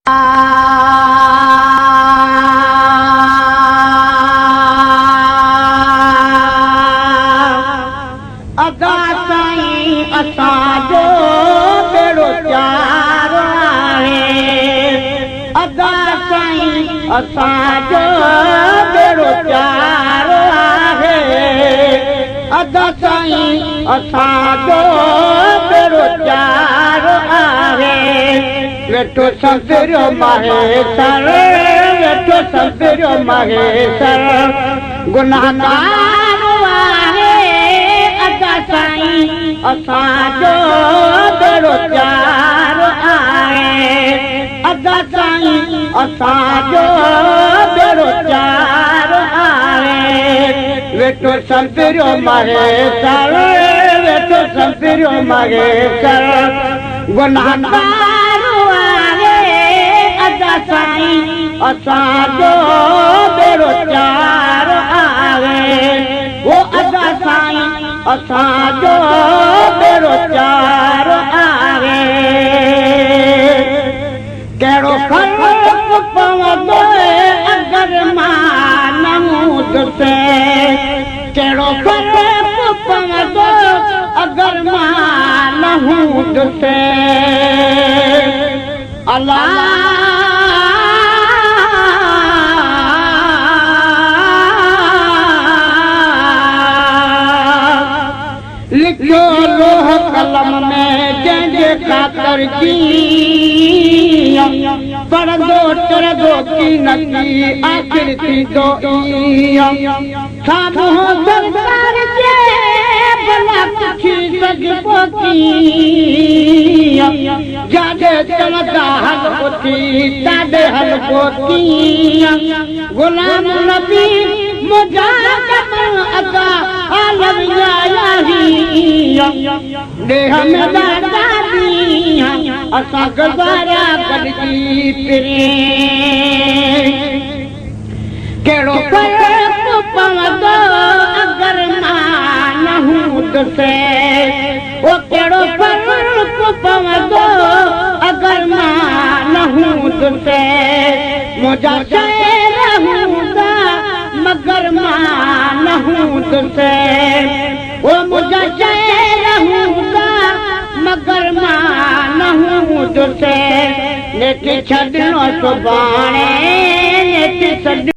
अदा साईं असांजो बेड़ो चार आहे अदा साईं असांजो बेड़ो चार आहे अदा साईं असांजो बेड़ो चार आहे वेठो संतरियो माहेश्वर वेठो संतरियो माहेश्वर गुनाहगार साईं असांजो बेड़ो चार आहे अदा साईं असांजो बेड़ो चार आहे वेठो संतरियो माहेश्वर वेठो संतरियो माहेश्वर गुनाहगार आहे अदा साईं असांजो बेड़ो चार आहे वो अदा साईं असांजो बेड़ो चार आहे कहिड़ो फ़र्क़ु पवंदो अगरि मां न हूंदुसि कहिड़ो फ़र्क़ु पवंदो अगरि मां न हूंदुसि अल्लाह लिखो लोह कलम में जंहिंजे ख़ातिर पढ़ंदो चढ़ंदो की नकी आख़िर थींदो साम्हूं सरकार जे भला पुछी सघिबो जाॾे चवंदा हलबो थी ताॾे हलबो थी गुलाम नबी मुजाहिद अदा आलम देह में दादी असां गुज़ारा गॾिजी फिरे कहिड़ो फ़र्क़ु पवंदो अगरि मां न हूंदुसि ओ कहिड़ो फ़र्क़ु पवंदो अगरि मां न हूंदुसि मुंहिंजा शहर हूंदा मगर मां न हूंदुसि ओ मुंहिंजा शहर हूंदा मगर मां न हूंदुसि नेठि छॾिणो सुभाणे नेठि